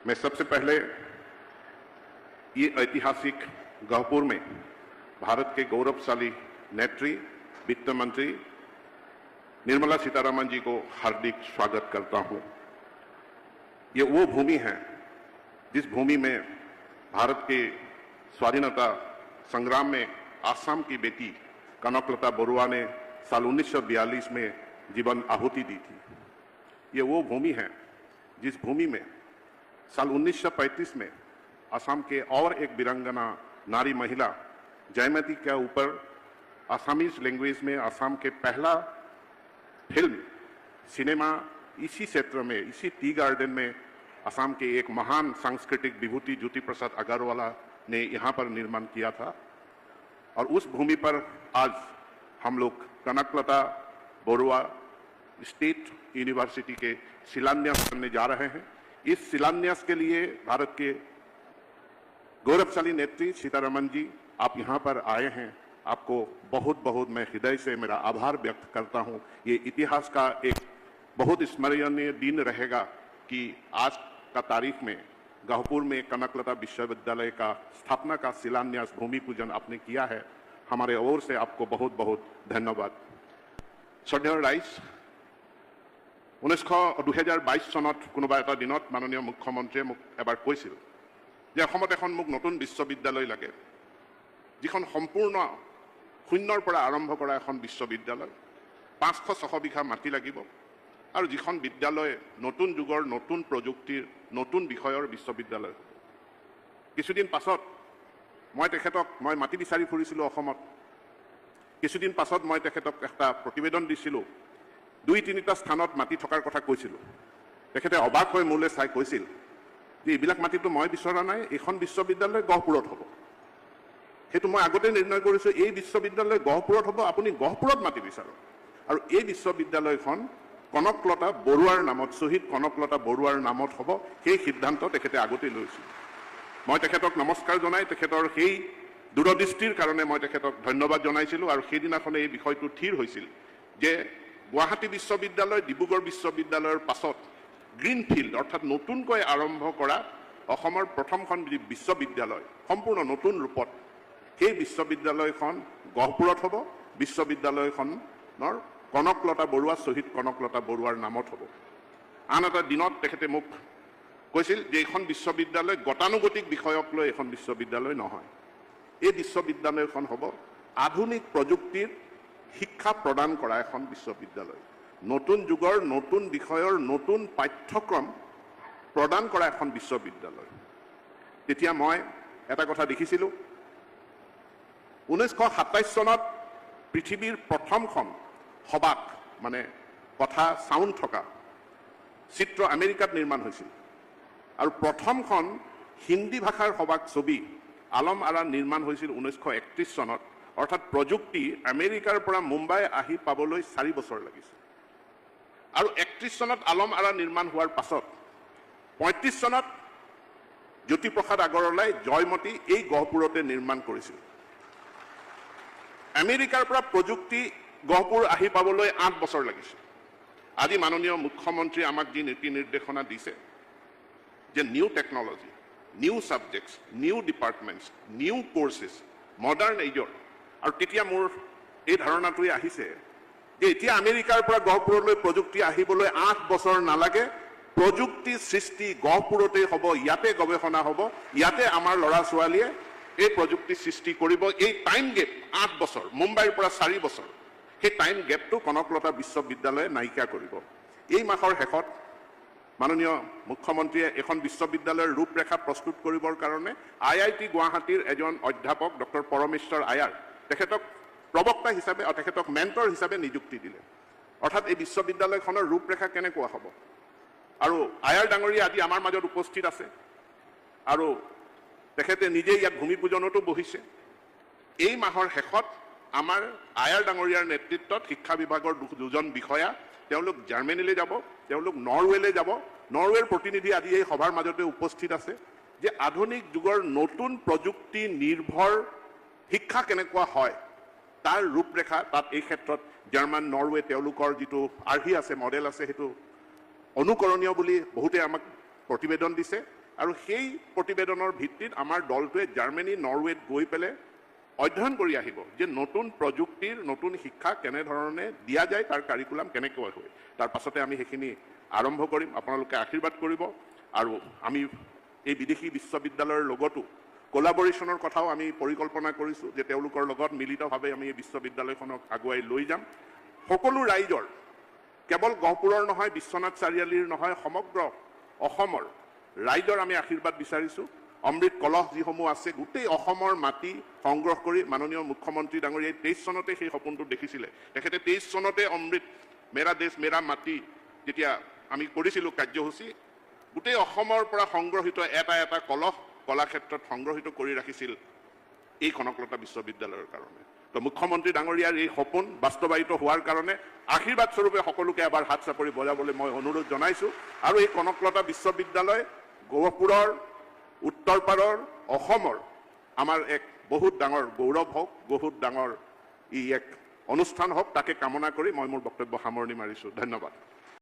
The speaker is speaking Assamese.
मैं सबसे पहले ये ऐतिहासिक गहपुर में भारत के गौरवशाली नेत्री वित्त मंत्री निर्मला सीतारमण जी को हार्दिक स्वागत करता हूं। ये वो भूमि है जिस भूमि में भारत के स्वाधीनता संग्राम में आसाम की बेटी कनकलता बरुआ ने साल 1942 में जीवन आहुति दी थी। ये वो भूमि है जिस भूमि में साल 1935 में असम के और एक वीरांगना नारी महिला जयमती के ऊपर आसामीज लैंग्वेज में असम के पहला फिल्म सिनेमा इसी क्षेत्र में, इसी टी गार्डन में असम के एक महान सांस्कृतिक विभूति ज्योति प्रसाद अग्रवाला ने यहाँ पर निर्माण किया था। और उस भूमि पर आज हम लोग कनकलता बरुआ स्टेट यूनिवर्सिटी के शिलान्यास करने जा रहे हैं। इस शिलान्यास के लिए भारत के गौरवशाली नेत्री सीतारमण जी आप यहाँ पर आए हैं। आपको बहुत बहुत मैं हृदय से मेरा आभार व्यक्त करता हूँ। ये इतिहास का एक बहुत स्मरणीय दिन रहेगा कि आज का तारीख में गहपुर में कनकलता विश्वविद्यालय का स्थापना का शिलान्यास भूमि पूजन आपने किया है। हमारे ओर से आपको बहुत बहुत धन्यवाद। श्रद्धेय राइज 2022 চনত কোনোবা এটা দিনত মাননীয় মুখ্যমন্ত্ৰীয়ে মোক এবাৰ কৈছিল যে অসমত এখন মোক নতুন বিশ্ববিদ্যালয় লাগে, যিখন সম্পূৰ্ণ শূন্যৰ পৰা আৰম্ভ কৰা এখন বিশ্ববিদ্যালয়, 500-600 বিঘা মাটি লাগিব আৰু যিখন বিদ্যালয় নতুন যুগৰ নতুন প্ৰযুক্তিৰ নতুন বিষয়ৰ বিশ্ববিদ্যালয়। কিছুদিন পাছত মই মাটি বিচাৰি ফুৰিছিলোঁ অসমত। কিছুদিন পাছত মই তেখেতক এটা প্ৰতিবেদন দিছিলোঁ। 2-3টা স্থানত মাটি থকাৰ কথা কৈছিলোঁ। তেখেতে অবাক হৈ মোলৈ চাই কৈছিল যে এইবিলাক মাটিটো মই বিচৰা নাই, এইখন বিশ্ববিদ্যালয় গহপুৰত হ'ব। সেইটো মই আগতে নিৰ্ণয় কৰিছোঁ, এই বিশ্ববিদ্যালয় গহপুৰত হ'ব, আপুনি গহপুৰত মাটি বিচাৰক। আৰু এই বিশ্ববিদ্যালয়খন কনকলতা বৰুৱাৰ নামত, শ্বহীদ কনকলতা বৰুৱাৰ নামত হ'ব, সেই সিদ্ধান্ত তেখেতে আগতে লৈছিল। মই তেখেতক নমস্কাৰ জনাই তেখেতৰ সেই দূৰদৃষ্টিৰ কাৰণে মই তেখেতক ধন্যবাদ জনাইছিলোঁ। আৰু সেইদিনাখনে এই বিষয়টো থিৰ হৈছিল যে গুৱাহাটী বিশ্ববিদ্যালয়, ডিব্ৰুগড় বিশ্ববিদ্যালয়ৰ পাছত গ্ৰীণফিল্ড অৰ্থাৎ নতুনকৈ আৰম্ভ কৰা অসমৰ প্ৰথমখন বিশ্ববিদ্যালয় সম্পূৰ্ণ নতুন ৰূপত, সেই বিশ্ববিদ্যালয়খন গহপুৰত হ'ব। বিশ্ববিদ্যালয়খনৰ কনকলতা বৰুৱা, শ্বহীদ কনকলতা বৰুৱাৰ নামত হ'ব। আন এটা দিনত তেখেতে মোক কৈছিল যে এইখন বিশ্ববিদ্যালয় গতানুগতিক বিষয়ক লৈ এখন বিশ্ববিদ্যালয় নহয়, এই বিশ্ববিদ্যালয়খন হ'ব আধুনিক প্ৰযুক্তিৰ শিক্ষা প্ৰদান কৰা এখন বিশ্ববিদ্যালয়, নতুন যুগৰ নতুন বিষয়ৰ নতুন পাঠ্যক্ৰম প্ৰদান কৰা এখন বিশ্ববিদ্যালয়। তেতিয়া মই এটা কথা দেখিছিলোঁ, 1927 চনত পৃথিৱীৰ প্ৰথমখন সবাক মানে কথা চাউণ্ড থকা চিত্ৰ আমেৰিকাত নিৰ্মাণ হৈছিল। আৰু প্ৰথমখন হিন্দী ভাষাৰ সবাক ছবি আলম আৰা নিৰ্মাণ হৈছিল 1931 চনত। অৰ্থাৎ প্ৰযুক্তি আমেৰিকাৰ পৰা মুম্বাই আহি পাবলৈ 4 বছৰ লাগিছিল। আৰু 31 চনত আলম আৰা নিৰ্মাণ হোৱাৰ পাছত 35 চনত জ্যোতিপ্ৰসাদ আগৰৱালাই জয়মতী এই গহপুৰতে নিৰ্মাণ কৰিছিল। আমেৰিকাৰ পৰা প্ৰযুক্তি গহপুৰ আহি পাবলৈ 8 বছৰ লাগিছিল। আজি মাননীয় মুখ্যমন্ত্ৰী আমাক যি নীতি নিৰ্দেশনা দিছে যে new technology, new subjects, new departments, new courses, modern এজৰ। আৰু তেতিয়া মোৰ এই ধাৰণাটোৱে আহিছে যে এতিয়া আমেৰিকাৰ পৰা গহপুৰলৈ প্ৰযুক্তি আহিবলৈ 8 বছৰ নালাগে। প্ৰযুক্তি সৃষ্টি গহপুৰতেই হ'ব, ইয়াতে গৱেষণা হ'ব, ইয়াতে আমাৰ ল'ৰা ছোৱালীয়ে এই প্ৰযুক্তি সৃষ্টি কৰিব। এই টাইম গেপ 8 বছৰ, মুম্বাইৰ পৰা 4 বছৰ, সেই টাইম গেপটো কনকলতা বিশ্ববিদ্যালয়ে নাইকিয়া কৰিব। এই মাহৰ শেষত মাননীয় মুখ্যমন্ত্ৰীয়ে এখন বিশ্ববিদ্যালয়ৰ ৰূপৰেখা প্ৰস্তুত কৰিবৰ কাৰণে IIT গুৱাহাটীৰ এজন অধ্যাপক ডক্টৰ পৰমেশ্বৰ আয়াৰ, তেখেতক প্ৰবক্তা হিচাপে তেখেতক মেণ্টৰ হিচাপে নিযুক্তি দিলে। অৰ্থাৎ এই বিশ্ববিদ্যালয়খনৰ ৰূপৰেখা কেনেকুৱা হ'ব। আৰু আয়াৰ ডাঙৰীয়া আজি আমাৰ মাজত উপস্থিত আছে আৰু তেখেতে নিজে ইয়াত ভূমি পূজনতো বহিছে। এই মাহৰ শেষত আমাৰ আয়াৰ ডাঙৰীয়াৰ নেতৃত্বত শিক্ষা বিভাগৰ 2জন বিষয়া তেওঁলোক জাৰ্মানীলৈ যাব, তেওঁলোক নৰৱেলৈ যাব। নৰৱেৰ প্ৰতিনিধি আজি এই সভাৰ মাজতে উপস্থিত আছে যে আধুনিক যুগৰ নতুন প্ৰযুক্তি নিৰ্ভৰ শিক্ষা কেনেকুৱা হয় তাৰ ৰূপৰেখা তাত এই ক্ষেত্ৰত জাৰ্মান, নৰৱে তেওঁলোকৰ যিটো আৰ্হি আছে, মডেল আছে, সেইটো অনুকৰণীয় বুলি বহুতে আমাক প্ৰতিবেদন দিছে আৰু সেই প্ৰতিবেদনৰ ভিত্তিত আমাৰ দলটোৱে জাৰ্মানী নৰৱেত গৈ পেলাই অধ্যয়ন কৰি আহিব যে নতুন প্ৰযুক্তিৰ নতুন শিক্ষা কেনেধৰণে দিয়া যায়, তাৰ কাৰিকুলাম কেনেকৈ হয়। তাৰ পাছতে আমি সেইখিনি আৰম্ভ কৰিম, আপোনালোকে আশীৰ্বাদ কৰিব। আৰু আমি এই বিদেশী বিশ্ববিদ্যালয়ৰ লগতো কোলাবৰেশ্যনৰ কথাও আমি পৰিকল্পনা কৰিছোঁ যে তেওঁলোকৰ লগত মিলিতভাৱে আমি এই বিশ্ববিদ্যালয়খনক আগুৱাই লৈ যাম। সকলো ৰাইজৰ, কেৱল গহপুৰৰ নহয়, বিশ্বনাথ চাৰিআলিৰ নহয়, সমগ্ৰ অসমৰ ৰাইজৰ আমি আশীৰ্বাদ বিচাৰিছোঁ। অমৃত কলহ যিসমূহ আছে, গোটেই অসমৰ মাটি সংগ্ৰহ কৰি মাননীয় মুখ্যমন্ত্ৰী ডাঙৰীয়াই 23 চনতে সেই সপোনটো দেখিছিলে। তেখেতে 23 চনতে অমৃত মেৰা দেশ মেৰা মাটি যেতিয়া আমি কৰিছিলোঁ কাৰ্যসূচী, গোটেই অসমৰ পৰা সংগ্ৰহিত এটা এটা কলহ কলাক্ষেত্ৰত সংগ্ৰহিত কৰি ৰাখিছিল এই কনকলতা বিশ্ববিদ্যালয়ৰ কাৰণে। তো মুখ্যমন্ত্ৰী ডাঙৰীয়াৰ এই সপোন বাস্তৱায়িত হোৱাৰ কাৰণে আশীৰ্বাদ স্বৰূপে সকলোকে এবাৰ হাত চাপৰি বজাবলৈ মই অনুৰোধ জনাইছোঁ। আৰু এই কনকলতা বিশ্ববিদ্যালয় গহপুৰৰ, উত্তৰ পাৰৰ, অসমৰ আমাৰ এক বহুত ডাঙৰ গৌৰৱ হওক, বহুত ডাঙৰ ই এক অনুষ্ঠান হওক, তাকে কামনা কৰি মই মোৰ বক্তব্য সামৰণি মাৰিছোঁ। ধন্যবাদ।